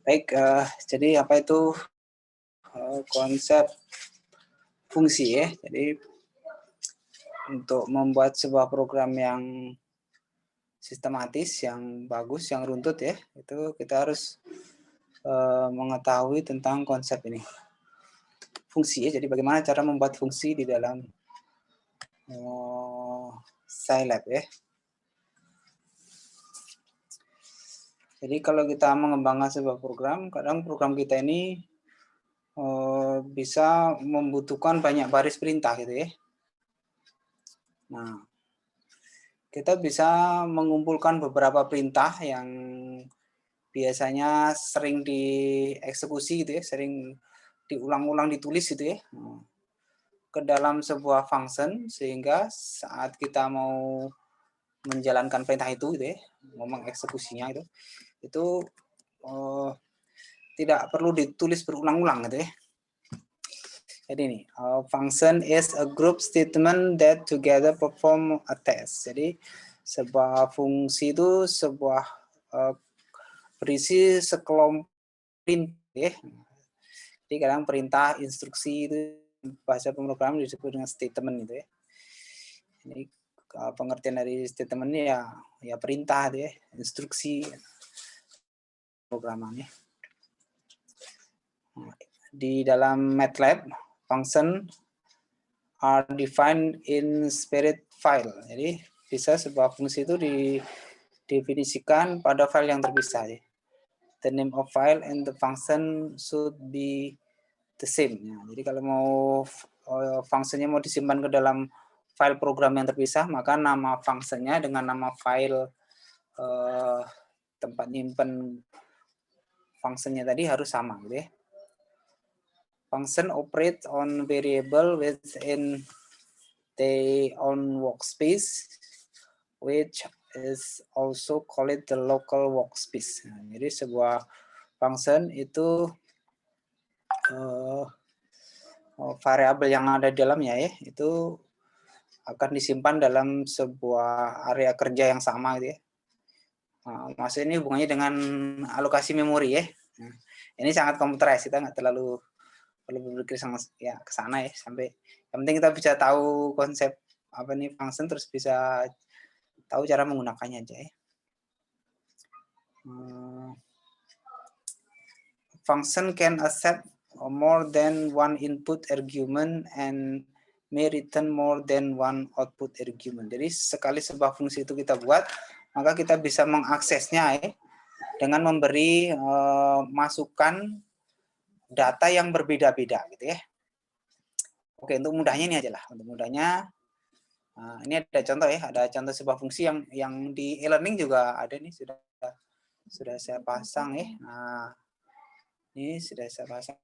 Baik, jadi apa itu konsep fungsi ya? Jadi untuk membuat sebuah program yang sistematis, yang bagus, yang runtut ya, itu kita harus mengetahui tentang konsep ini. Fungsi ya, jadi bagaimana cara membuat fungsi di dalam Scilab ya. Jadi kalau kita mengembangkan sebuah program, kadang program kita ini bisa membutuhkan banyak baris perintah gitu ya. Nah, kita bisa mengumpulkan beberapa perintah yang biasanya sering dieksekusi gitu ya, sering diulang-ulang ditulis gitu ya, ke dalam sebuah function, sehingga saat kita mau menjalankan perintah itu gitu ya, mau mengeksekusinya itu tidak perlu ditulis berulang-ulang gitu ya. Jadi ini, function is a group statement that together perform a task. Jadi sebuah fungsi itu sebuah berisi sekelompok perintah ya. Jadi kadang perintah, instruksi itu bahasa pemrograman disebut dengan statement gitu ya. Jadi pengertian dari statement ini ya perintah gitu ya, instruksi programannya. Di dalam MATLAB, function are defined in spirit file. Jadi bisa sebuah fungsi itu didefinisikan pada file yang terpisah. Ya. The name of file and the function should be the same. Ya, jadi kalau mau fungsinya mau disimpan ke dalam file program yang terpisah, maka nama fungsinya dengan nama file tempat nyimpen fungsinya tadi harus sama, gitu ya. Function operates on variable within their own workspace, which is also called the local workspace. Nah, jadi sebuah function itu variabel yang ada di dalamnya ya, itu akan disimpan dalam sebuah area kerja yang sama gitu ya. Nah, maksudnya ini hubungannya dengan alokasi memori ya. Nah, ini sangat komputerized, kita nggak terlalu perlu berpikir ya ke sana ya, sampai yang penting kita bisa tahu konsep apa nih function, terus bisa tahu cara menggunakannya aja ya. Function can accept more than one input argument and may return more than one output argument. Jadi sekali sebuah fungsi itu kita buat, maka kita bisa mengaksesnya ya, dengan memberi masukan data yang berbeda-beda gitu ya. Oke, untuk mudahnya ini aja lah. Untuk mudahnya, ini ada contoh ya, ada contoh sebuah fungsi yang di e-learning juga ada nih, sudah saya pasang ya. Nah, ini sudah saya pasang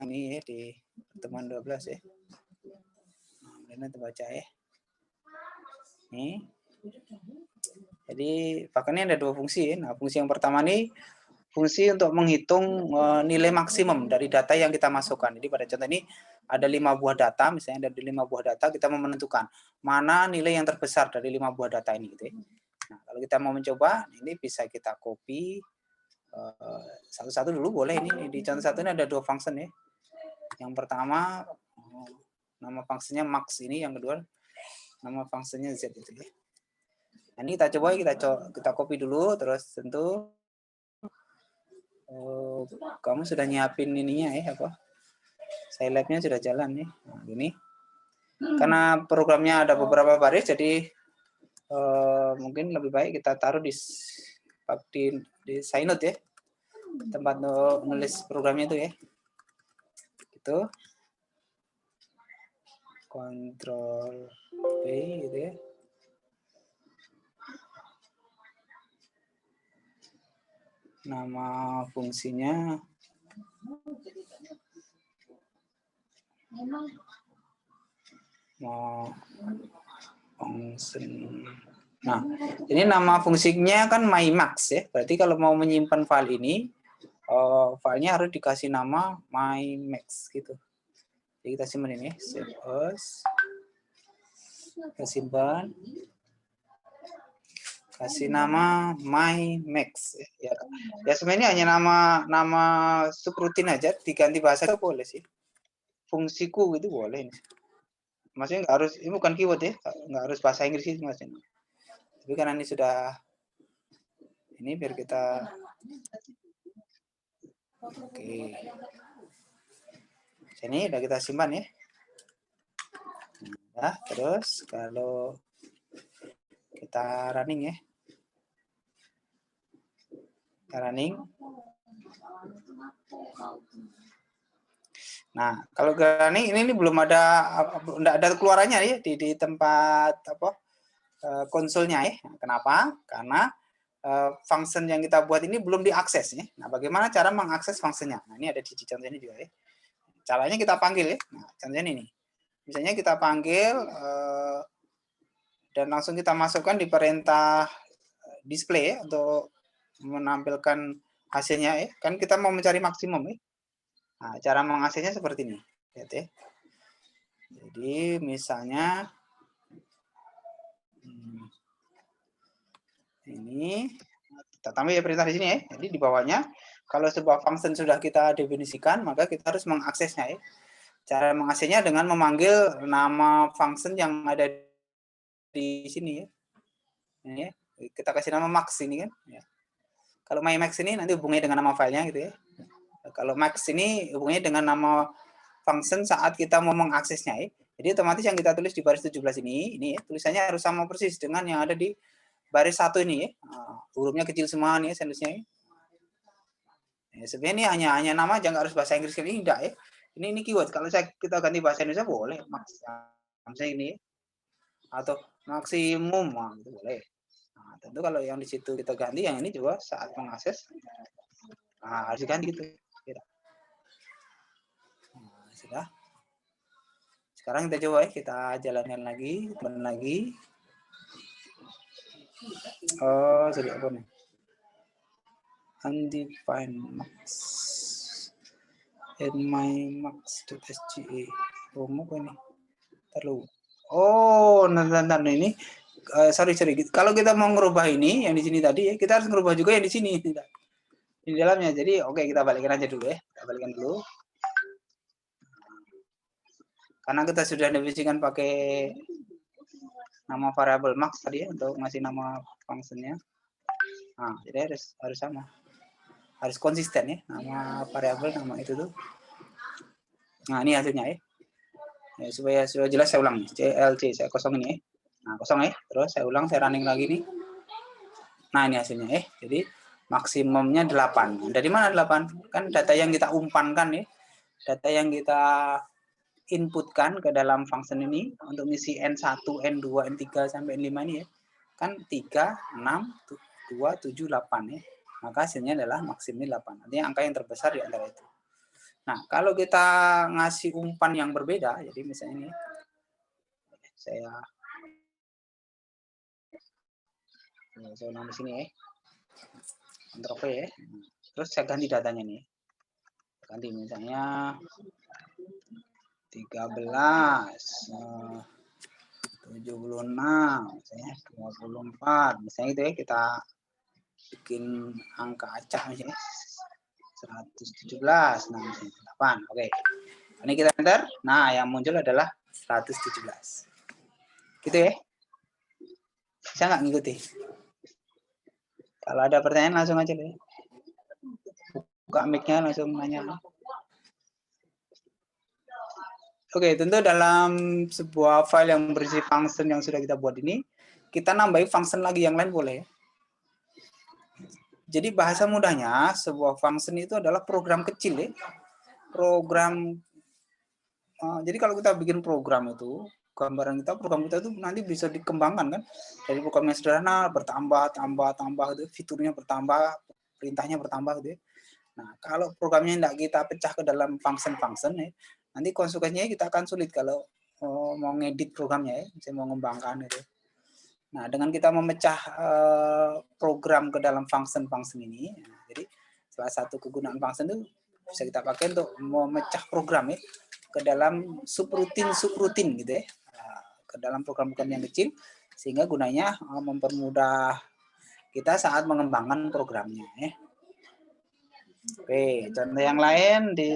ini ya di pertemuan 12 ya. Nah, terbaca ya. Nih. Jadi pakarnya ada dua fungsi ya. Nah, fungsi yang pertama nih fungsi untuk menghitung nilai maksimum dari data yang kita masukkan. Jadi pada contoh ini ada 5 buah data, misalnya dari 5 buah data kita mau menentukan mana nilai yang terbesar dari 5 buah data ini gitu ya. Nah, kalau kita mau mencoba, ini bisa kita copy satu-satu dulu boleh. Ini di contoh satu ini ada dua function ya. Yang pertama nama fungsinya max ini, yang kedua nama fungsinya z itu ya. Nah, ini kita coba, kita copy dulu, terus tentu kamu sudah nyiapin ininya ya, apa Scilab-nya sudah jalan nih. Nah, ini karena programnya ada beberapa baris, jadi mungkin lebih baik kita taruh di Synode ya, tempat nulis programnya itu ya. Itu Ctrl V gitu ya. Nama fungsinya function. Nah, ini nama fungsinya kan mymax ya. Berarti kalau mau menyimpan file ini, filenya harus dikasih nama mymax gitu. Jadi kita simpan ini, save as, kita simpan. kasih nama my max ya. Ya sebenarnya hanya nama subrutin aja, diganti bahasa itu boleh sih. Fungsiku gitu boleh. Maksudnya nggak harus, ini bukan keyword ya, nggak harus bahasa Inggris sih maksudnya. Tapi karena ini sudah ini biar kita oke. Sini udah kita simpan ya. Nah, terus kalau kita running ya. Kita running. Nah, kalau running ini belum ada keluarannya ya di tempat apa konsolnya ya. Kenapa? Karena function yang kita buat ini belum diakses ya. Nah, bagaimana cara mengakses functionnya? Nah, ini ada di contoh ini juga ya. Caranya kita panggil ya. Nah, contohnya ini. Misalnya kita panggil dan langsung kita masukkan di perintah display ya, untuk menampilkan hasilnya ya. Kan kita mau mencari maksimum ya. Nah, cara mengaksesnya seperti ini. Lihat ya. Jadi misalnya ini kita tambah ya perintah di sini ya. Jadi di bawahnya kalau sebuah function sudah kita definisikan, maka kita harus mengaksesnya ya. Cara mengaksesnya dengan memanggil nama function yang ada di sini ya. Ini ya. Kita kasih nama max ini kan ya. Kalau my max ini nanti hubungannya dengan nama filenya gitu ya. Kalau max ini hubungannya dengan nama function saat kita mau mengaksesnya ya. Jadi otomatis yang kita tulis di baris 17 ini ya, tulisannya harus sama persis dengan yang ada di baris 1 ini ya. Hurufnya kecil semua nih seharusnya ya. Ya, sebenarnya ini hanya nama aja, nggak harus bahasa Inggris ini enggak ya. Ini keyword. Kalau kita ganti bahasa Indonesia boleh, max. Misalnya ini atau maksimum itu boleh. Nah, tentu kalau yang di situ kita ganti, yang ini juga saat mengakses harus diganti gitu. Nah, sudah. Sekarang kita coba ya, kita jalankan lagi, teman lagi. Oh, sudah apa nih? Undefined max and my max.sge. Oh, mau apa ini? Terlalu. Oh, nanti ini. Sorry. Kalau kita mau ngerubah ini, yang di sini tadi ya, kita harus ngerubah juga yang di sini. Di dalamnya. Jadi, oke, kita balikin aja dulu ya. Kita balikan dulu. Karena kita sudah definisikan pakai nama variabel max tadi ya, untuk ngasih nama fungsinya. Nah, jadi harus sama. Harus konsisten ya, nama variabel nama itu tuh. Nah, ini hasilnya ya. Supaya jelas saya ulang nih. CLC saya kosong ini ya. Nah, kosong ya. Terus saya ulang, saya running lagi nih. Nah, ini hasilnya ya. Jadi maksimumnya 8. Dari mana 8? Kan data yang kita umpankan ya. Data yang kita inputkan ke dalam function ini untuk misi N1, N2, N3 sampai N5 ini ya. Kan 3, 6, 2, 7, 8 ya. Maka hasilnya adalah maksimumnya 8. Artinya angka yang terbesar di antara itu. Nah, kalau kita ngasih umpan yang berbeda, jadi misalnya ini saya ulang di sini ya. Ctrl V ya. Terus saya ganti datanya nih. Ganti misalnya 13, 76, misalnya 24, misalnya itu ya, kita bikin angka acak misalnya 117, nah misalnya 8, oke. Ini kita enter, nah yang muncul adalah 117. Gitu ya. Bisa nggak ngikuti? Kalau ada pertanyaan langsung aja deh. Buka mic-nya langsung nanya. Oke, tentu dalam sebuah file yang berisi function yang sudah kita buat ini, kita nambahin function lagi yang lain boleh. Jadi bahasa mudahnya, sebuah function itu adalah program kecil ya. Jadi kalau kita bikin program itu, gambaran kita, program kita itu nanti bisa dikembangkan kan. Dari program yang sederhana, bertambah, tambah, gitu, fiturnya bertambah, perintahnya bertambah gitu ya. Nah, kalau programnya tidak kita pecah ke dalam function-function ya, nanti konsekuensinya kita akan sulit kalau mau ngedit programnya ya, misalnya mau mengembangkan itu. Nah, dengan kita memecah program ke dalam function-function ini, jadi salah satu kegunaan function itu bisa kita pakai untuk memecah program ya ke dalam subrutin gitu ya, ke dalam program-program yang kecil, sehingga gunanya mempermudah kita saat mengembangkan programnya ya. Oke, contoh yang lain di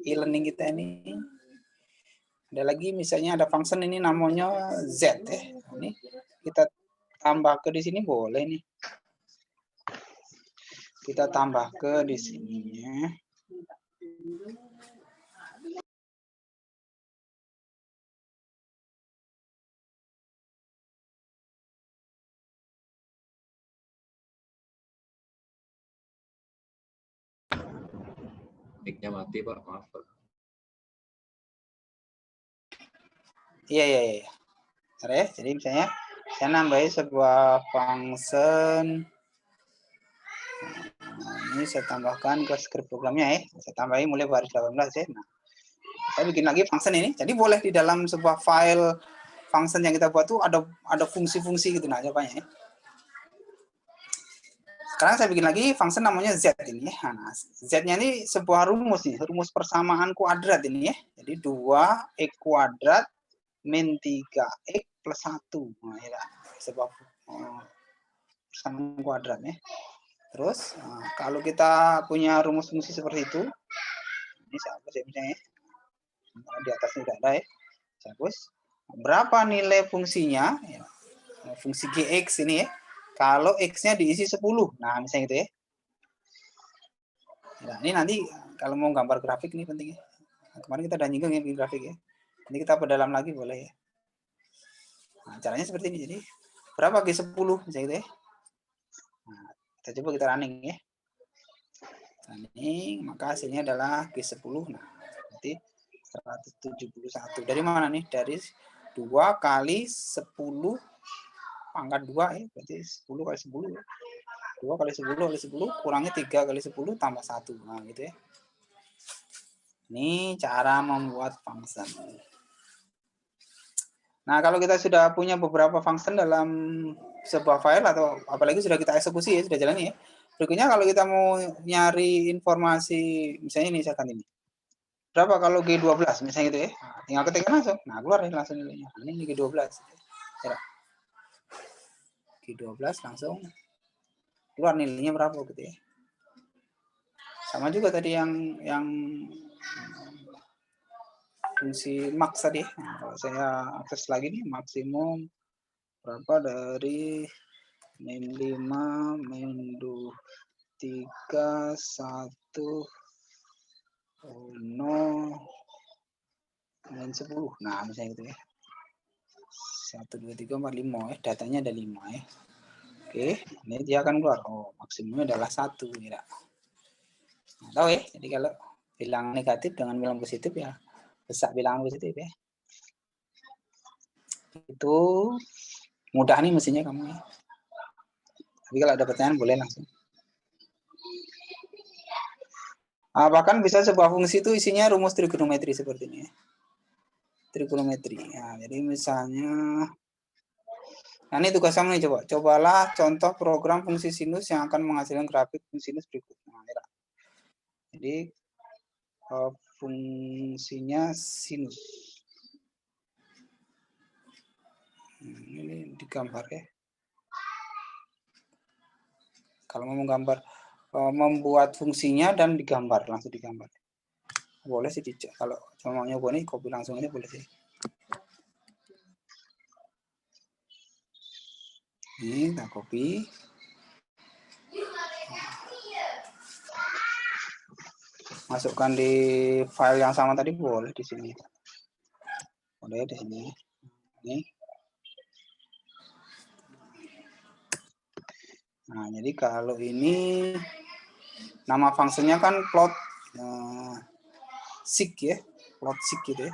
e-learning kita ini. Ada lagi misalnya ada function ini namanya Z ya. Ini kita tambah ke di sini boleh nih. Kita tambah ke di sini ya. Mic-nya mati, Pak. Maaf, Pak. Iya. Ya. Jadi misalnya saya nambahin sebuah function. Ini saya tambahkan ke script programnya ya. Saya tambahin mulai baris 18 ya. Nah, saya bikin lagi function ini. Jadi boleh di dalam sebuah file function yang kita buat tuh ada fungsi-fungsi gitu nah jawabannya ya. Sekarang saya bikin lagi function namanya Z ini ya. Nah, Z-nya ini sebuah rumus nih, rumus persamaan kuadrat ini ya. Jadi 2x kuadrat min 3x plus 1. Nah, ya, sebuah persamaan kuadrat ya. Terus kalau kita punya rumus fungsi seperti itu, ini saya hapus ya misalnya. Di atas tidak ada ya. Saya hapus. Berapa nilai fungsinya? Ya. Fungsi gx ini ya. Kalau x-nya diisi 10. Nah, misalnya gitu ya. Nah, ini nanti kalau mau gambar grafik ini penting ya. Nah, kemarin kita udah nyinggung ya bikin grafik ya. Nanti kita perdalam lagi boleh ya. Nah, caranya seperti ini. Jadi berapa G10 misalnya gitu ya. Nah, kita coba kita running ya. Running, maka hasilnya adalah G10. Nah, berarti 171. Dari mana nih? Dari 2 kali 10 pangkat 2 ya. Berarti 10 kali 10 ya. 2 kali 10 kali 10 kurangi 3 kali 10 tambah 1. Nah, gitu ya. Ini cara membuat function. Nah, kalau kita sudah punya beberapa function dalam sebuah file atau apalagi sudah kita eksekusi ya, sudah jalan ya. Berikutnya kalau kita mau nyari informasi, misalnya ini misalkan ini. Berapa kalau G12 misalnya gitu ya. Nah, tinggal ketikkan langsung. Nah, keluar nih langsung nilainya. Nah, ini G12. Ya. G12 langsung keluar nilainya berapa gitu ya. Sama juga tadi yang fungsi max tadi. Nah, kalau saya akses lagi nih maksimum berapa dari min 5 min 3 1 0 min 10. Nah, misalnya gitu ya. 1 2 3 4 5 ya. Datanya ada 5 ya. Oke, ini dia akan keluar. Oh, maksimumnya adalah 1 ya. Nah, tahu ya. Jadi kalau bilang negatif dengan bilang positif ya besar bilangan positif ya. Itu mudah nih mestinya kamu ya. Tapi kalau ada pertanyaan boleh langsung. Bahkan bisa sebuah fungsi itu isinya rumus trigonometri seperti ini ya. Trigonometri. Ya, jadi misalnya nah ini tugas kamu nih coba. Cobalah contoh program fungsi sinus yang akan menghasilkan grafik fungsi sinus berikut. Nah, ya. Jadi fungsinya sinus. Ini digambar ya. Kalau mau menggambar membuat fungsinya dan digambar langsung digambar. Boleh sih dicek. Kalau cuma mau nyoba nih copy langsung aja boleh sih. Ini kita copy. Masukkan di file yang sama tadi boleh di sini. Boleh di sini. Ini. Nah, jadi kalau ini nama fungsinya kan plot seek ya, plot seek gitu ya.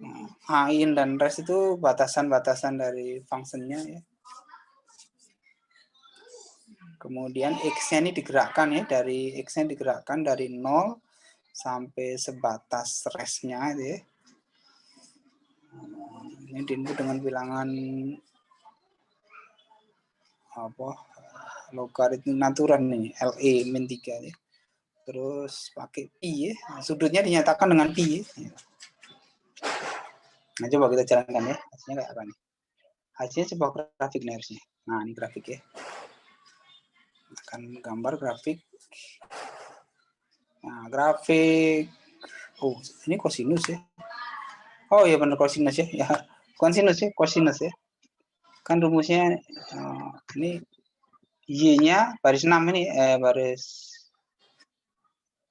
Nah, in dan rest itu batasan-batasan dari fungsinya ya. Kemudian x-nya ini digerakkan ya, dari x-nya digerakkan dari 0 sampai sebatas rest-nya gitu ya. Ini diinput dengan bilangan apa logaritma natural nih, LE min 3 ya. Terus pakai pi ya. Sudutnya dinyatakan dengan pi ya. Nah, coba kita jalankan ya. Hasilnya kayak apa nih? hasilnya sebuah grafik nih harusnya. Nah, ini grafik ya. Akan gambar grafik. Nah, grafik. Oh, ini kosinus ya. Oh iya benar kosinus ya. Ya, kosinus ya, kosinus ya. Kan rumusnya ini Y-nya baris 6 ini baris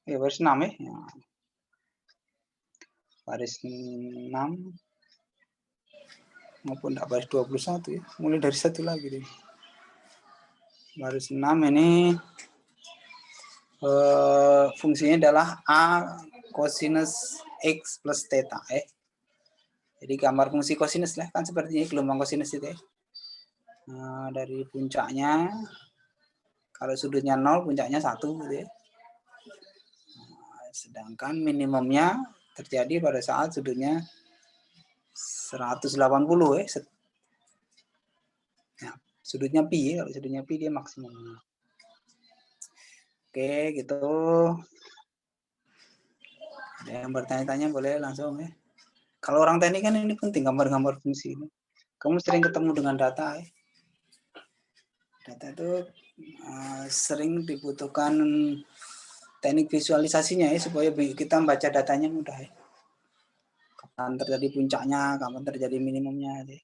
6 ya. Baris 6 maupun baris 21 ya. Mulai dari satu lagi deh. Baris 6 ini fungsinya adalah A kosinus X plus theta ya. Jadi gambar fungsi kosinus lah kan seperti ini gelombang kosinus itu ya. Nah, dari puncaknya kalau sudutnya 0 puncaknya 1 gitu ya. Nah, sedangkan minimumnya terjadi pada saat sudutnya 180 ya. Nah, sudutnya pi ya, kalau sudutnya pi dia maksimum. Oke, gitu. Ada yang bertanya-tanya boleh langsung ya. Kalau orang teknik kan ini penting gambar-gambar fungsi ini. Kamu sering ketemu dengan data ya. Data itu sering dibutuhkan teknik visualisasinya ya supaya kita membaca datanya mudah ya. Kapan terjadi puncaknya, kapan terjadi minimumnya ya.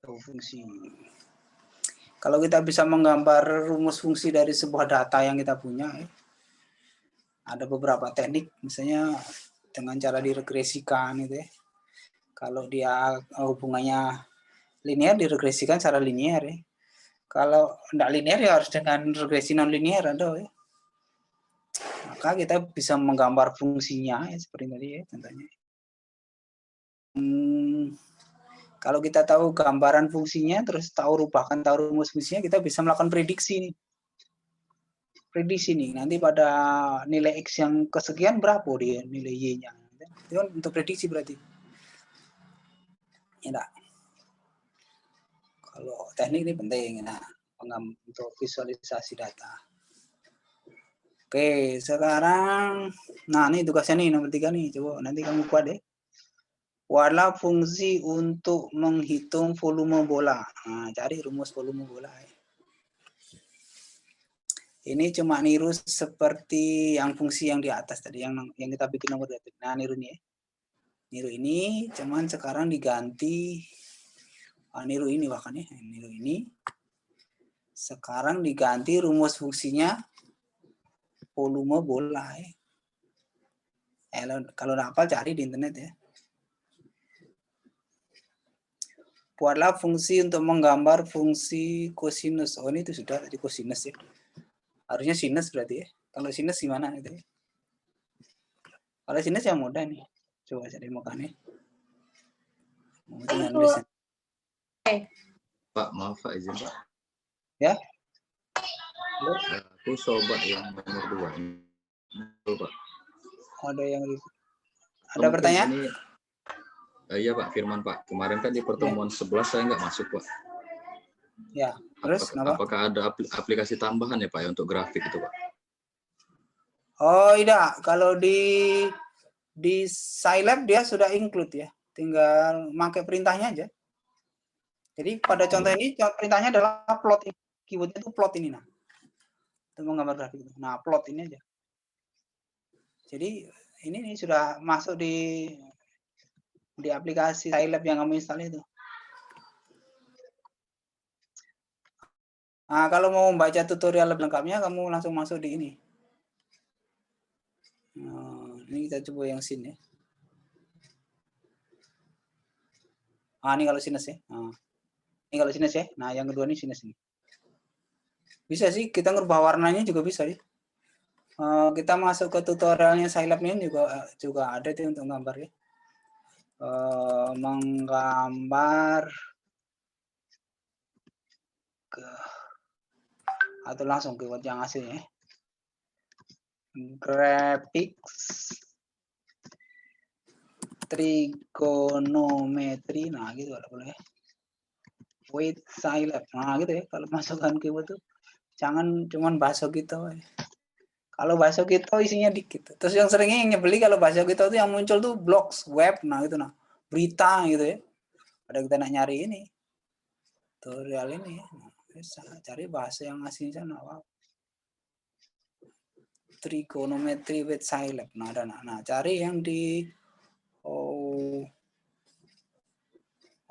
Fungsi. Kalau kita bisa menggambar rumus fungsi dari sebuah data yang kita punya ya. Ada beberapa teknik misalnya dengan cara diregresikan gitu ya. Kalau dia hubungannya linear diregresikan secara linear ya. Kalau tidak linear ya harus dengan regresi non linear ada ya. Maka kita bisa menggambar fungsinya ya, seperti tadi ya contohnya. Kalau kita tahu gambaran fungsinya terus tahu rumus fungsinya kita bisa melakukan prediksi nih. Prediksi nih nanti pada nilai X yang kesekian berapa dia nilai Y-nya. Itu kan untuk prediksi berarti. Ya enggak? Kalau teknik ini penting nah, untuk visualisasi data. Oke, sekarang nah ini tugasnya nih nomor 3 nih. Coba nanti kamu buat deh. Buatlah fungsi untuk menghitung volume bola. Nah, cari rumus volume bola. Ini cuma niru seperti yang fungsi yang di atas tadi yang kita bikin nomor 2. Nah, niru ini ya. Niru ini cuman sekarang diganti niru ini bahkan ya, niru ini. Sekarang diganti rumus fungsinya volume bola ya. Kalau hafal cari di internet ya. Buatlah fungsi untuk menggambar fungsi kosinus. Oh ini itu sudah tadi kosinus ya. Harusnya sinus berarti ya. Kalau sinus gimana itu ya? Kalau sinus yang mudah nih. Coba cari makanya. Pak, maaf Pak izin Pak. Ya. Aku coba yang nomor 2. Pak. Ada yang ada pertanyaan? Ini, iya Pak Firman Pak. Kemarin kan di pertemuan 11 saya nggak masuk Pak. Ya. Terus apakah ada aplikasi tambahan ya Pak ya untuk grafik itu Pak? Oh tidak. Kalau di Scilab dia sudah include ya. Tinggal pakai perintahnya aja. Jadi pada contoh ini perintahnya adalah plot. Keywordnya itu plot ini nah. Untuk menggambar grafik itu. Nah, plot ini aja. Jadi ini sudah masuk di aplikasi Scilab yang kamu install itu. Nah, kalau mau membaca tutorial lengkapnya kamu langsung masuk di ini. Nah, ini kita coba yang sini. Ini kalau sinus ya. Ini kalau sinus ya. Nah, yang kedua ini sinus ini. Bisa sih kita ngerubah warnanya juga bisa ya. Kita masuk ke tutorialnya Scilab ini juga ada tuh untuk gambar ya. Menggambar atau langsung ke yang aslinya ya. Graphics trigonometri, nah gitu kalau boleh. With Scilab, nah gitu ya. Kalau masukkan keyword tuh jangan cuman bahasa gitu. Kalau bahasa gitu isinya dikit. Terus yang seringnya yang nyebeli kalau bahasa gitu tuh yang muncul tuh blogs web, nah gitu nah berita gitu ya. pada kita nak nyari ini tutorial ini, bisa cari bahasa yang asli sana. Wow. Trigonometry with Scilab. Nah, ada nah cari yang di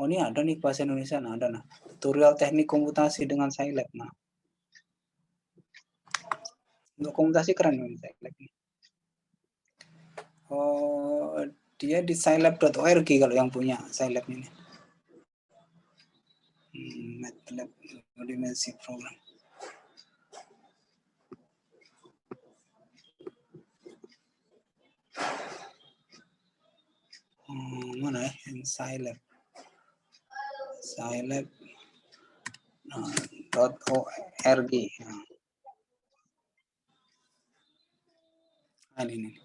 ini ada nih bahasa Indonesia. Nah, ada nah tutorial teknik komputasi dengan Scilab. Nah, untuk komputasi keren nih Scilab ini. Dia di scilab.org kalau yang punya Scilab ini. MATLAB dimensi program. Mana ya? Scilab. Scilab.org. Nah, ini.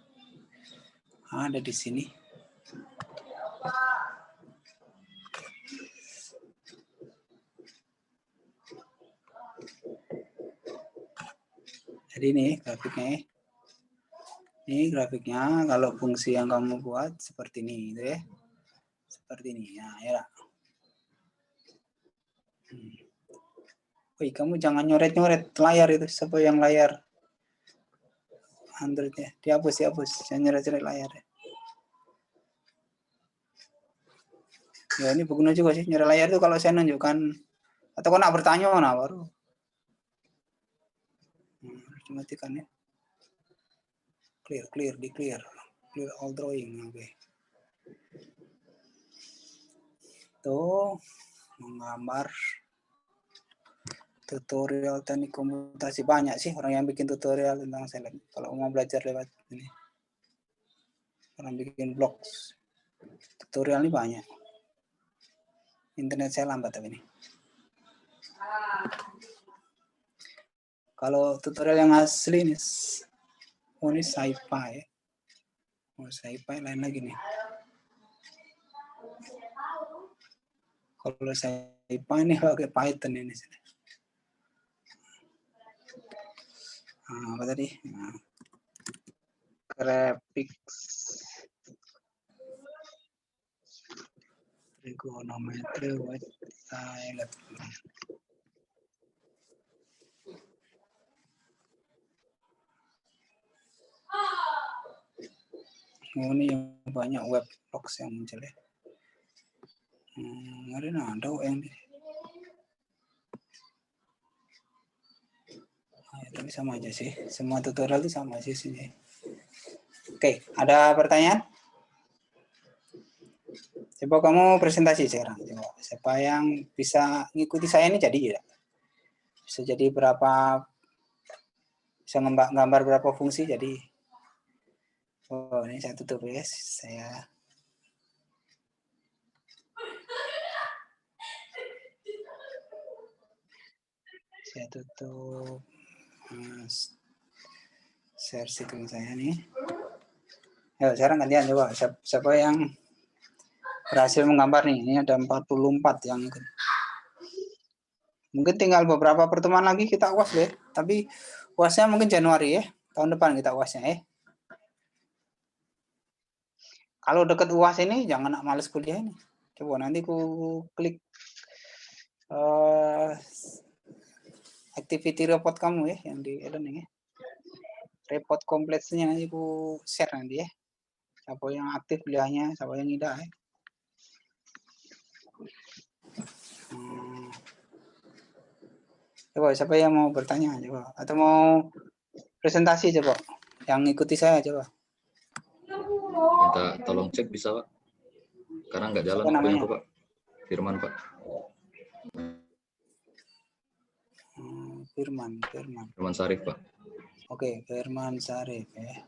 Ada di sini. Jadi ini grafiknya. Ini grafiknya kalau fungsi yang kamu buat seperti ini, gitu ya. Seperti ini. Nah, ya. Wih, kamu jangan nyoret-nyoret layar itu. Siapa yang layar Android ya? Dihapus. Jangan nyoret-nyoret layar ya. Ya ini berguna juga sih. Nyoret layar itu kalau saya nunjukkan atau kau nak bertanya, nah baru. Dimatikan ya. Clear all drawing. Oke. Tuh menggambar tutorial teknik komputasi banyak sih orang yang bikin tutorial tentang Scilab. Kalau mau belajar lewat ini, orang bikin blog tutorial ini banyak. Internet saya lambat tapi ini. Kalau tutorial yang asli ini, ini sci-fi ya. Sci-fi lain lagi nih. Kalau sci-fi ini pakai Python ini. Apa tadi? Graphics, trigonometry with Scilab. Ini yang banyak web blogs yang muncul ya. Ada yang di. Tapi sama aja sih. Semua tutorial itu sama sih sini. Oke, ada pertanyaan? Coba kamu presentasi sekarang. Coba siapa yang bisa ngikuti saya ini jadi ya. Bisa jadi berapa, bisa gambar berapa fungsi jadi. Oh, ini saya tutup ya. Saya tutup share screen saya nih. Ayo sekarang gantian coba siapa yang berhasil menggambar nih. Ini ada 44 yang ikut. Mungkin tinggal beberapa pertemuan lagi kita UAS deh. Tapi UASnya mungkin Januari ya. Tahun depan kita UASnya ya. Kalau deket UAS ini jangan nak males kuliah ini. Coba nanti ku klik activity report kamu ya yang di e-learning ya. Report kompletnya nanti ku share nanti ya. Siapa yang aktif kuliahnya, siapa yang tidak ya. Coba siapa yang mau bertanya coba atau mau presentasi coba. Yang ikuti saya coba. Minta tolong cek bisa Pak? Karena nggak jalan namanya Pak. Firman Pak. Firman Sarif Pak. Oke, Firman Sarif ya.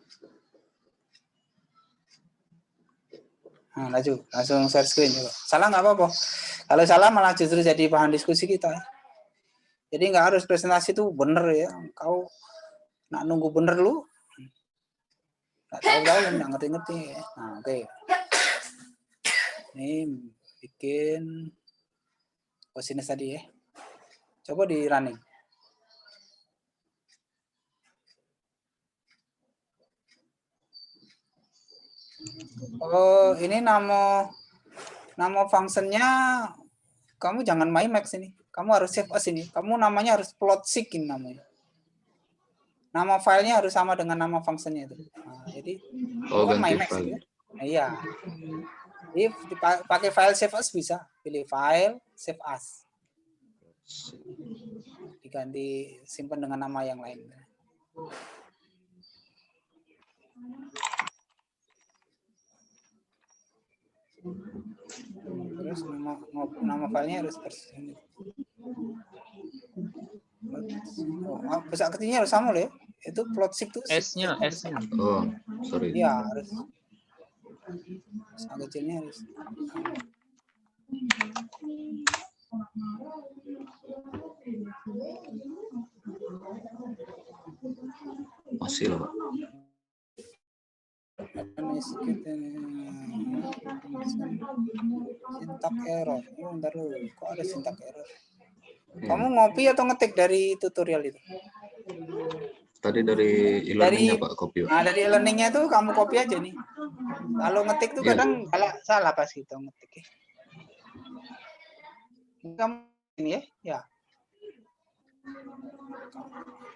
Nah, langsung share screen coba. Salah nggak apa-apa. Kalau salah malah justru jadi bahan diskusi kita. Jadi nggak harus presentasi itu bener ya. Kau nak nunggu bener lu. Nggak tahu nggak ngerti-ngerti ya. Nah, oke. Ini bikin cosinus tadi ya. Coba di running. Oh, ini nama nama functionnya kamu jangan my max ini. Kamu harus save as ini. Kamu namanya harus plotseek ini namanya. Nama filenya harus sama dengan nama functionnya itu. Nah, jadi bukan my max itu. Nah, iya. Jadi pakai file save as bisa. Pilih file save as. Diganti simpan dengan nama yang lain. Terus nama filenya harus persis ini. Besar kecilnya harus sama loh ya. Itu plotseek tuh S-nya. Oh, sorry. Iya, harus. Besar kecilnya harus sama. Masih loh, Pak. Syntax error. Oh, bentar dulu. Kok ada syntax error? Kamu ngopi atau ngetik dari tutorial itu? Tadi dari e-learning-nya Pak, copy. Nah, dari e-learning-nya itu kamu copy aja nih. Kalau ngetik tuh kadang salah pas gitu ngetik ya. Kamu ini ya? Ya.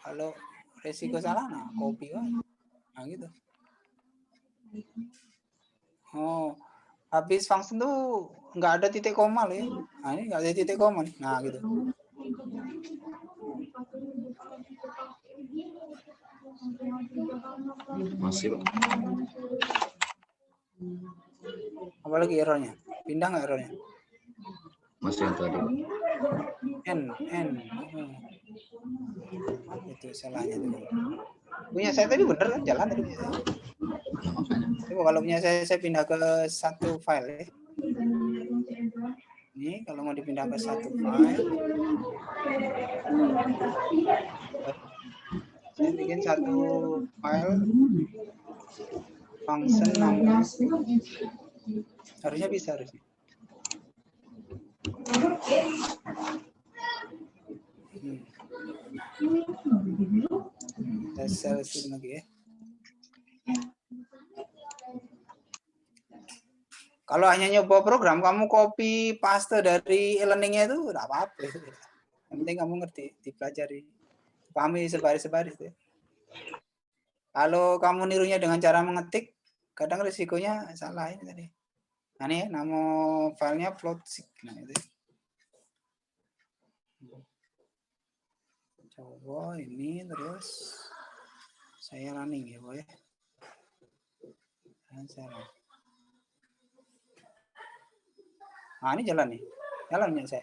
Kalau resiko salah, nah copy aja. Nah gitu. Oh, habis function tuh nggak ada titik koma loh ya. Nah ini nggak ada titik koma nih. Nah gitu. Masih Pak. Apalagi errornya? Pindah nggak errornya? Masih yang tadi. N. Itu salahnya tadi. Punya saya tadi bener kan jalan tadi. Coba kalau punya saya pindah ke satu file ya. Ini kalau mau dipindah ke satu file, saya bikin satu file function namanya harusnya bisa harusnya. Saya selesain lagi ya. Kalau hanya nyoba program, kamu copy paste dari e-learning-nya itu enggak apa-apa. Yang penting kamu ngerti, dipelajari, pahami sebaris-sebaris ya. Kalau kamu nirunya dengan cara mengetik, kadang risikonya salah ini tadi. Nah ini ya, nama filenya plotseek. Nah itu. Coba ini terus saya running ya, Boy. Nah ini jalan nih, jalannya saya.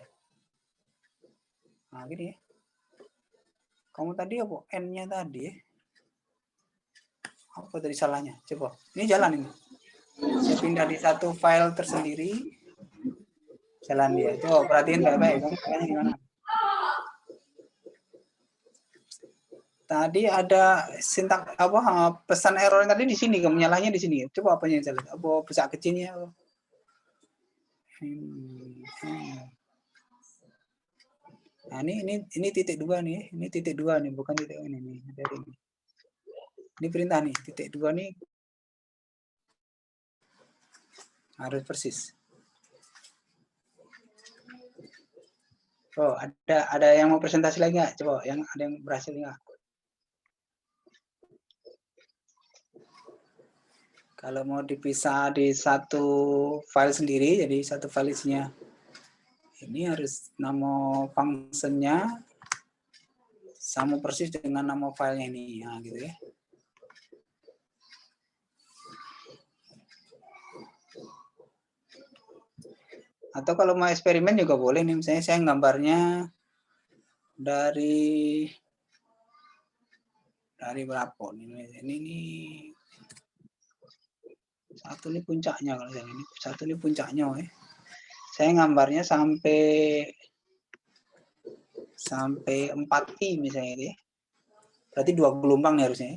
Nah gini ya. Kamu tadi apa? N-nya tadi ya. Apa tadi salahnya? Coba. Ini jalan ini. Saya pindah di satu file tersendiri. Jalan dia. Coba perhatiin baik-baik. Kamu caranya gimana? Tadi ada sintak apa pesan error tadi di sini, kamu nyalahnya di sini. Coba apanya yang salah? Apa besar kecilnya? Nah, ini titik 2 nih. Ini titik 2 nih, bukan titik ini nih. Dari ini. Ini perintah nih, titik 2 nih harus persis. Oh, ada yang mau presentasi lagi nggak? Coba yang ada yang berhasil nggak? Kalau mau dipisah di satu file sendiri, jadi satu file isinya ini harus nama functionnya sama persis dengan nama filenya ini, nah, gitu ya. Atau kalau mau eksperimen juga boleh nih, misalnya saya gambarnya dari berapa nih? Ini satu ini puncaknya kalau saya ini satu ini puncaknya ya. Saya gambarnya sampai 4i misalnya ini. Berarti 2 gelombang nih harusnya.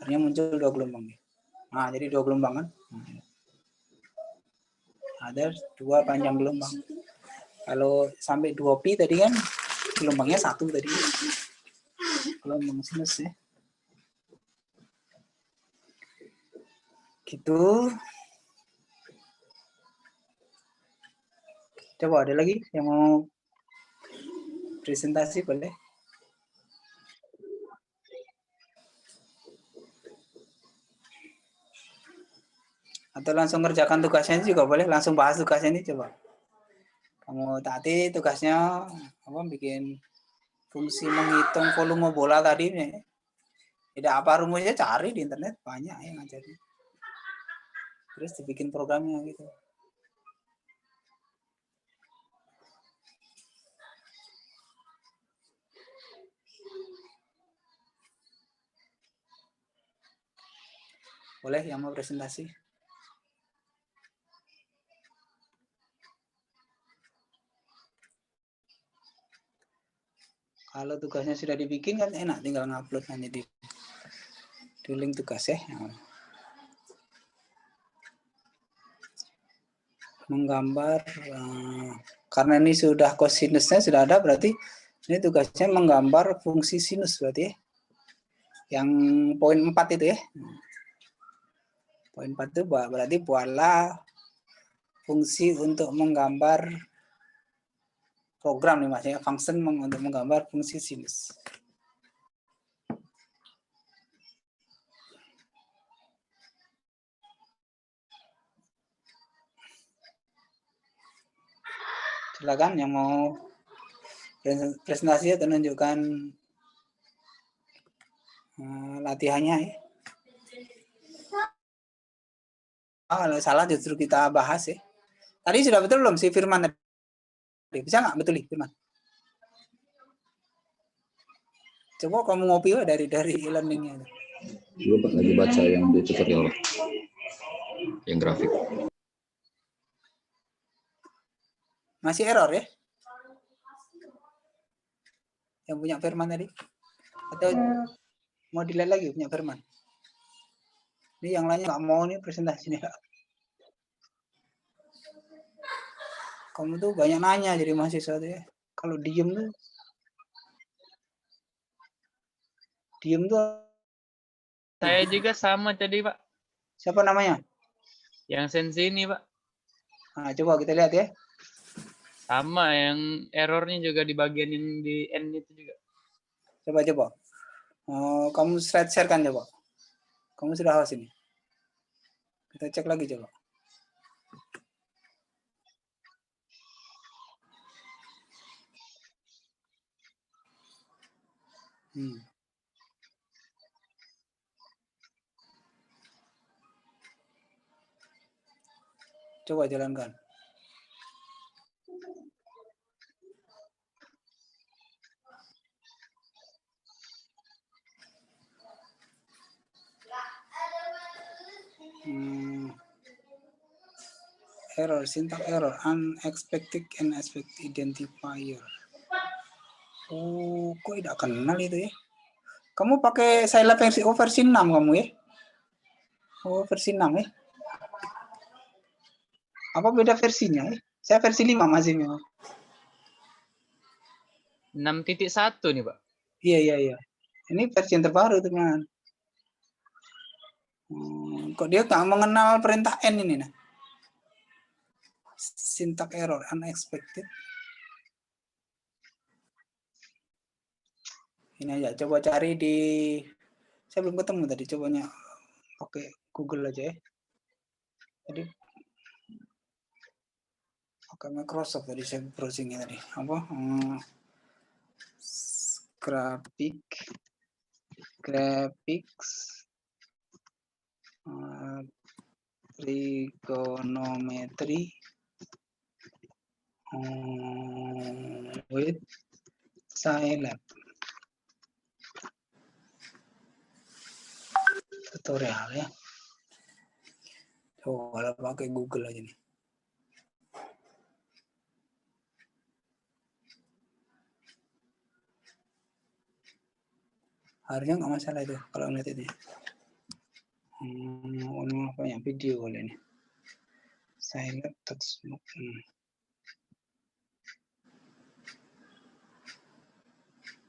Artinya muncul 2 gelombang nih. Nah, jadi 2 gelombang kan. Ada 2 panjang gelombang. Kalau sampai 2pi tadi kan gelombangnya 1 tadi. Gelombang sinus ya. Gitu. Coba ada lagi yang mau presentasi boleh? Atau langsung kerjakan tugasnya juga boleh, langsung bahas tugasnya ini coba. Kamu tadi tugasnya apa bikin fungsi menghitung volume bola tadi nih. Tidak apa rumusnya cari di internet banyak yang ngajarin. Terus dibikin programnya gitu. Boleh yang mau presentasi? Kalau tugasnya sudah dibikin kan enak, tinggal ngupload nanti di link tugas ya. Menggambar, karena ini sudah cosinusnya sudah ada, berarti ini tugasnya menggambar fungsi sinus berarti ya. Yang poin 4 itu ya. Poin 4 itu berarti buatlah fungsi untuk menggambar program nih mas ya, function untuk menggambar fungsi sinus. Silakan yang mau presentasi atau menunjukkan latihannya ya. Kalau salah justru kita bahas ya. Tadi sudah betul belum si Firman tadi? Bisa nggak betul Firman? Coba kamu ngopi dari e-learningnya. Belum Pak, lagi baca yang di tutorial, yang grafik. Masih error ya? Yang punya Firman tadi? Atau mau dilihat lagi punya Firman? Ini yang lainnya nggak mau nih presentasinya. Kamu tuh banyak nanya jadi mahasiswa tuh ya. Kalau diem tuh. Saya juga sama tadi Pak. Siapa namanya? Yang sensi ini Pak. Nah, coba kita lihat ya. Sama, yang errornya juga di bagian yang di end itu juga. Coba. Kamu share kan coba. Kamu sudah hafal ini. Kita cek lagi coba. Coba jalankan. Error, syntax error, unexpected and expected identifier. Oh, kok tidak kenal itu ya? Kamu pakai Scilab versi 6 kamu ya? Oh, versi 6 ya? Apa beda versinya ya? Saya versi 5 masih memang. 6.1 nih Pak. Iya. Ini versi yang terbaru teman. Kok dia nggak mengenal perintah N ini nah? Syntax error, unexpected. Ini aja, coba cari di, saya belum ketemu tadi, cobanya pakai Google aja ya. Tadi pakai Microsoft tadi saya browsingnya tadi, apa? Graphics, trigonometry, with Scilab. Tutorial ya. Coba pakai Google aja nih. Harusnya nggak masalah itu kalau ngeliat itu. Banyak video kali ini. Scilab textbook.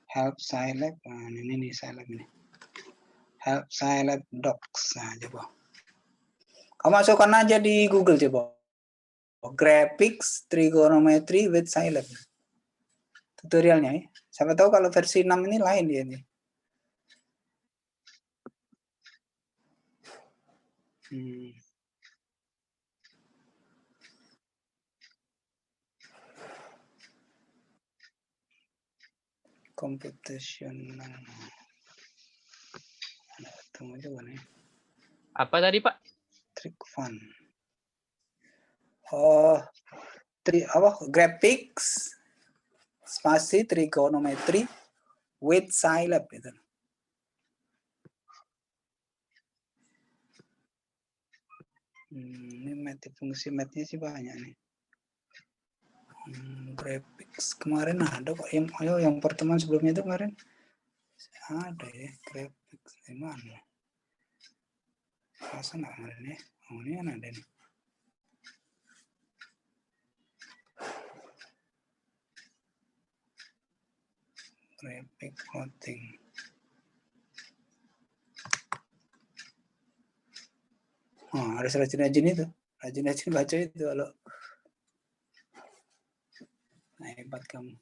Help Scilab. Ini nih Scilab ini. Help Scilab Docs. Nah, coba. Kamu masukkan aja di Google coba. graphics, trigonometry with Scilab. Tutorialnya ya. Siapa tahu kalau versi 6 ini lain dia nih. Computational. Tunggu juga nih. Apa tadi, Pak? Trick fun. Graphics, spasi trigonometry with Scilab gitu. Ini fungsi matnya sih banyak nih. Graphics kemarin ada kok yang pertemuan sebelumnya itu kemarin ada ya graphics di mana? Masa nggak kemarin ya? Oh ini kan ada nih. Graphic plotting. Oh, harus rajin-rajin itu. Rajin-rajin baca itu kalau hebat kamu.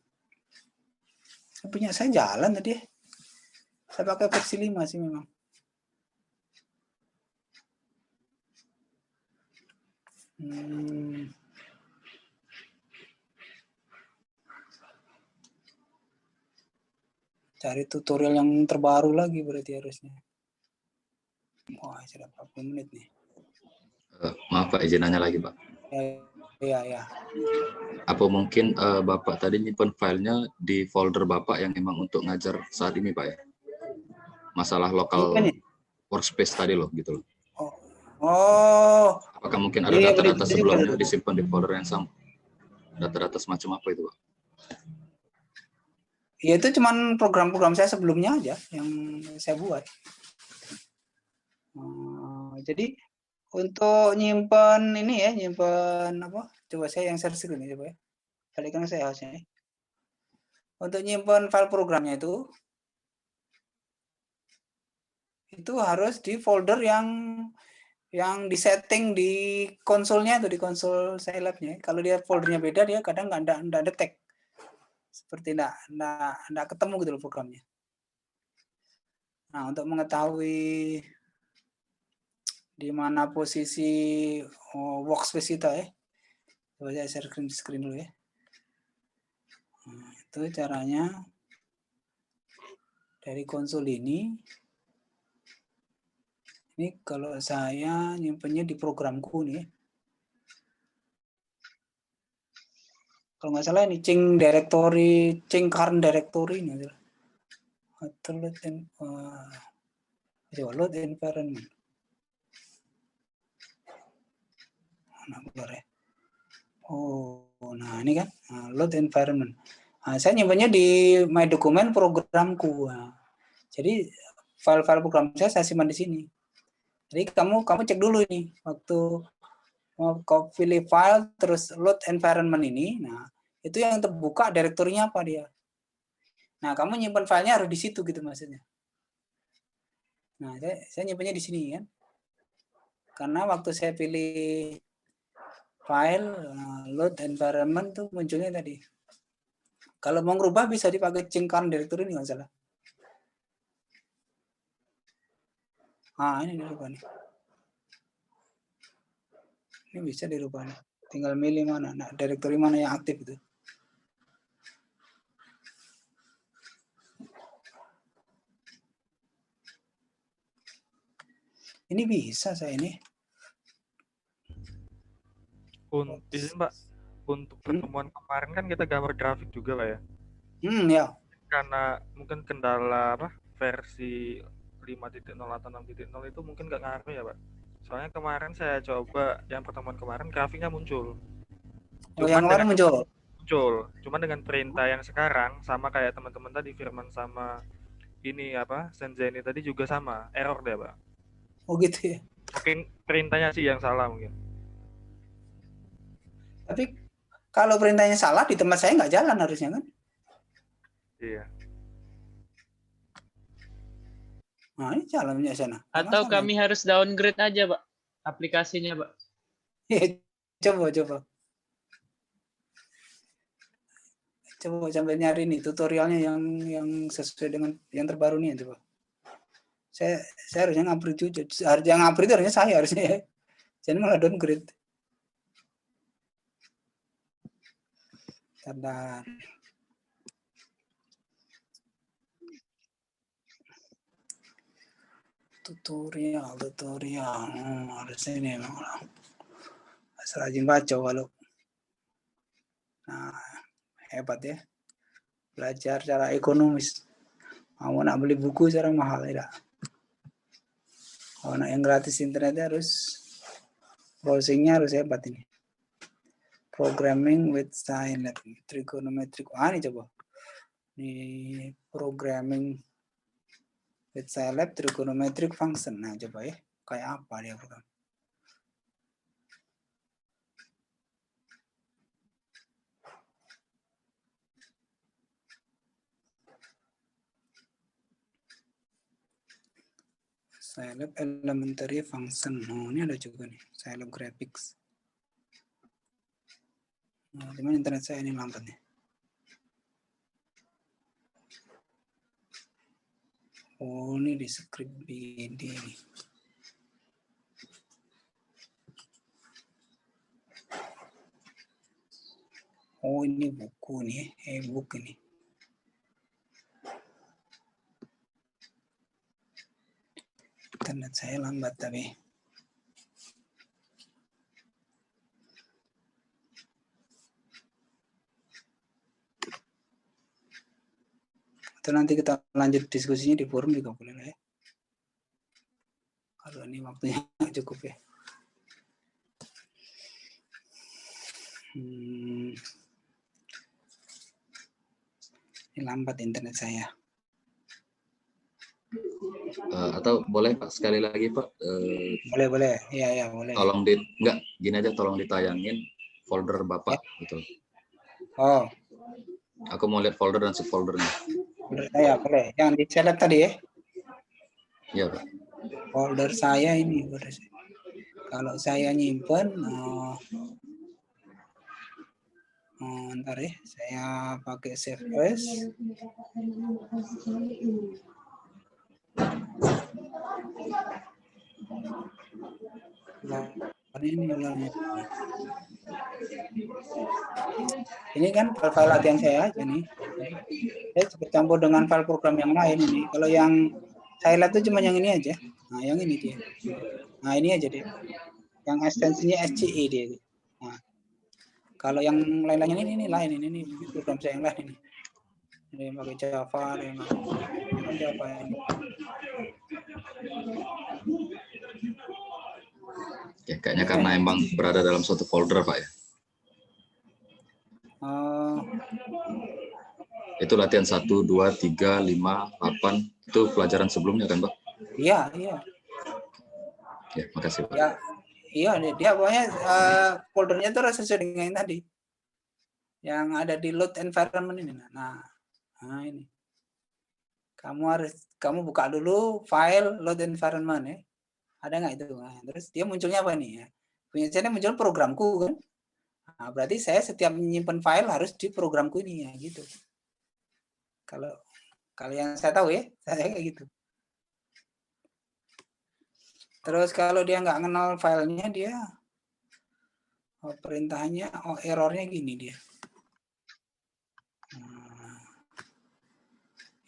Punya saya jalan tadi. Saya pakai versi 5 sih memang. Cari tutorial yang terbaru lagi berarti harusnya. Wah, sudah 40 menit nih. Maaf Pak, izin nanya lagi Pak. Ya. Apa mungkin Bapak tadi nyimpen filenya di folder Bapak yang emang untuk ngajar saat ini Pak ya? Masalah lokal workspace tadi loh gitu loh. Oh. Apakah mungkin ada data-data sebelumnya disimpan di folder yang sama? Data-data semacam apa itu Pak? Ya itu cuman program-program saya sebelumnya aja yang saya buat. Jadi untuk nyimpen ini ya, nyimpen apa? Coba saya yang share screen ini coba ya. Balikan saya harusnya. Untuk nyimpen file programnya itu harus di folder yang disetting di konsolnya atau di konsol Scilab-nya. Kalau dia foldernya beda, dia kadang nggak detect. Seperti nggak ketemu gitu loh programnya. Nah, untuk mengetahui di mana posisi workspace kita ya. Coba saya share screen dulu ya. Nah, itu caranya dari konsol ini. Ini kalau saya nyimpennya di programku nih. Kalau nggak salah ini current directory ini. Atau load environment. Nah, keluar ya. Nah ini kan load environment. Nah, saya nyimpannya di my document programku. Nah, jadi file-file program saya simpan di sini. Jadi kamu cek dulu ini waktu mau pilih file terus load environment ini. Nah itu yang terbuka direktorinya apa dia. Nah kamu nyimpan filenya harus di situ gitu maksudnya. Nah saya nyimpannya di sini kan. Karena waktu saya pilih file load environment tuh munculnya tadi. Kalau mau ngerubah bisa dipakai current directory ini nggak salah. Ini dirubah nih. Ini bisa dirubah nih. Tinggal milih mana, directory mana yang aktif itu. Ini bisa saya ini. Izin Pak, untuk pertemuan kemarin kan kita gambar grafik juga lah ya. Ya. Karena mungkin kendala versi 5.0 atau 6.0 itu mungkin nggak ngaruh ya Pak. Soalnya kemarin saya coba yang pertemuan kemarin grafiknya muncul. Yang kemarin muncul. Cuman dengan perintah yang sekarang sama kayak teman-teman tadi Firman sama ini Senzeni tadi juga sama, error deh Pak. Oh gitu ya. Mungkin perintahnya sih yang salah mungkin. Tapi kalau perintahnya salah di tempat saya nggak jalan harusnya kan? Iya. Nah ini jalannya sana. Atau kami harus downgrade aja Pak aplikasinya Pak. Coba. Coba sambil nyari nih tutorialnya yang sesuai dengan yang terbaru nih coba. Saya harusnya ngupgrade juga. Harusnya ngupgrade itu harusnya saya harusnya ya. Jadi malah downgrade. Tanda. Tutorial. Harusnya ini memang rajin baca kalau. Nah, hebat ya. Belajar secara ekonomis. Mau nak beli buku sekarang mahal ya. Kalau nak yang gratis internet harus browsingnya harus hebat ini. Programming with Scilab, trigonometric. Ini coba. Ini programming with Scilab, trigonometric function. Nah coba ya, kayak apa dia program? Scilab elementary function. Oh, ini ada juga nih, Scilab graphics. Nah, cuman internet saya ini lambat nih. Oh, ini di script BD nih. Oh, ini buku nih, e-book ini. Internet saya lambat tapi. Atau nanti kita lanjut diskusinya di forum juga boleh lah ya. Kalau ini waktunya cukup ya. Ini lambat internet saya. Atau boleh Pak sekali lagi Pak? Boleh. Iya boleh. Tolong gini aja, tolong ditayangin folder Bapak gitu. Oh. Aku mau lihat folder dan subfoldernya. Folder saya boleh. Yang di select tadi ya? Iya Pak. Folder saya ini. Kalau saya nyimpen, ntar ya, saya pakai save as. Ini kan file latihan saya aja nih. Saya bercampur dengan file program yang lain ini. Kalau yang saya lihat itu cuma yang ini aja. Nah, yang ini dia. Nah, ini aja deh. Yang ekstensinya SCE dia. Nah, kalau yang lain-lainnya ini lain ini program saya yang lain ini. Ada yang pakai Java, ada yang pakai Java ini. Ya, kayaknya karena emang berada dalam suatu folder Pak ya. Itu latihan 1, 2, 3, 5, 8. Itu pelajaran sebelumnya kan Pak? Iya. Ya, makasih Pak. Ya, iya dia pokoknya foldernya itu sesuai dengan yang tadi. Yang ada di load environment ini. Nah ini. Kamu buka dulu file load environment ya. Ada nggak itu? Nah, terus dia munculnya apa nih ya? Punya saya muncul programku kan. Nah, berarti saya setiap menyimpan file harus di programku ini ya gitu. Kalau yang saya tahu ya, saya kayak gitu. Terus kalau dia nggak kenal filenya, dia perintahnya, errornya gini dia. Nah,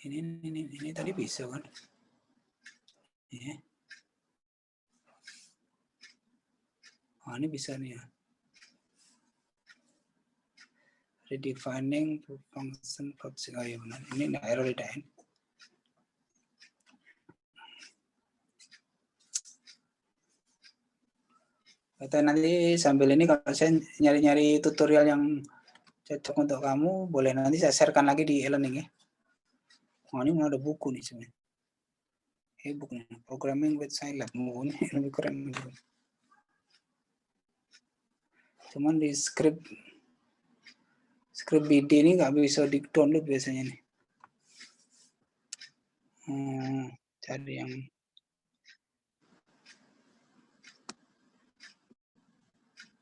ini tadi bisa kan? Ya. Oh, ini bisa nih ya. Redefining function proxy. Oh ya benar. Ini error tidak. Atau nanti sambil ini kalau saya nyari-nyari tutorial yang cocok untuk kamu, boleh nanti saya sharekan lagi di e-learning ya. Oh, ini ada buku nih sebenarnya. E-book nih, programming with Scilab. Oh, ini lebih keren. Cuman di script BD ini nggak bisa di-download biasanya nih. Cari yang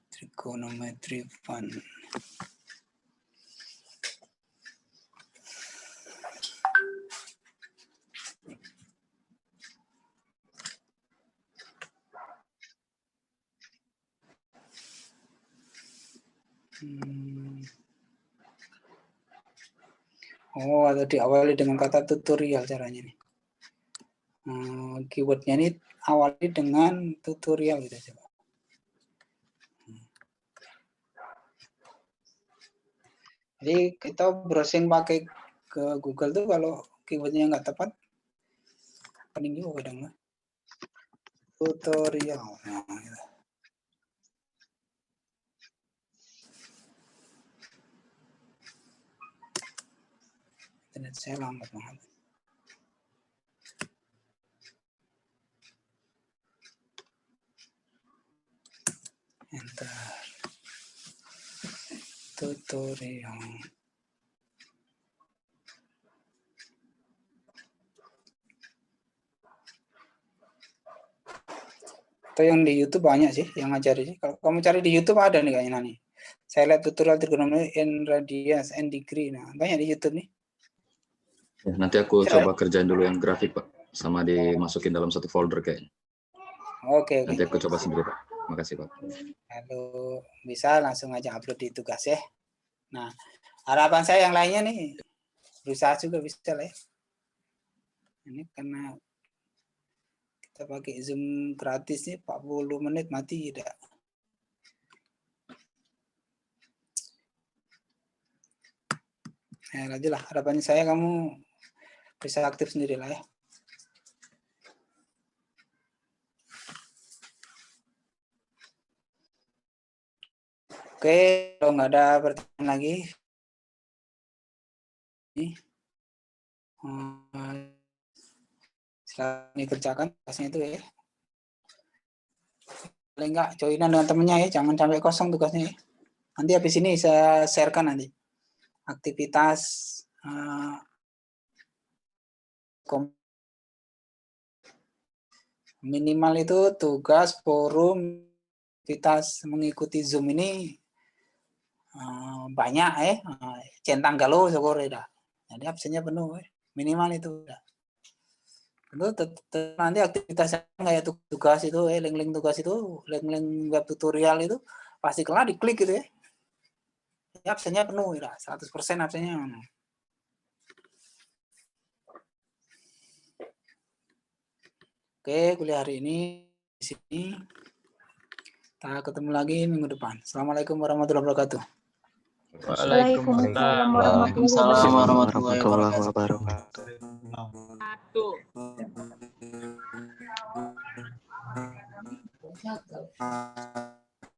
trigonometry fun. Oh, atau diawali dengan kata tutorial caranya nih. Keywordnya ini awali dengan tutorial gitu coba. Jadi kita browsing pakai ke Google tuh kalau keywordnya nggak tepat, pening juga kadang lah. Tutorial. Nah, gitu. Internet saya lambat banget. Enter. Tutorial. Atau yang di YouTube banyak sih yang ngajarin sih. Kalau kamu cari di YouTube ada nih kayaknya nih. Saya lihat tutorial trigonometry and radius and degree. Nah, banyak di YouTube nih. Ya, nanti aku coba kerjain dulu yang grafik, Pak. Sama dimasukin dalam satu folder kayaknya. Oke. Nanti aku coba sendiri, Pak. Makasih, Pak. Lalu bisa langsung aja upload di tugas ya. Nah, harapan saya yang lainnya nih, berusaha juga bisa lah ya. Ini karena kita pakai Zoom gratis nih, 40 menit mati tidak. Nah, lanjut lah. Harapannya saya kamu bisa aktif sendiri lah ya. Oke, kalau nggak ada pertanyaan lagi, silakan dikerjakan tugasnya itu ya. Paling nggak joinan dengan temennya ya, jangan sampai kosong tugasnya ya. Nanti habis ini saya sharekan nanti aktivitas minimal itu tugas forum aktivitas mengikuti Zoom ini banyak ya, centang galo syukur ya. Jadi absennya penuh ya. Minimal itu udah. Nanti aktivitas kayak tugas itu link-link tugas itu, link-link web tutorial itu pasti kelar diklik gitu ya. Ya absennya penuh ya, 100% absennya. Oke, kuliah hari ini di sini. Kita ketemu lagi minggu depan. Assalamualaikum warahmatullahi wabarakatuh. Waalaikumsalam. Waalaikumsalam warahmatullahi wabarakatuh.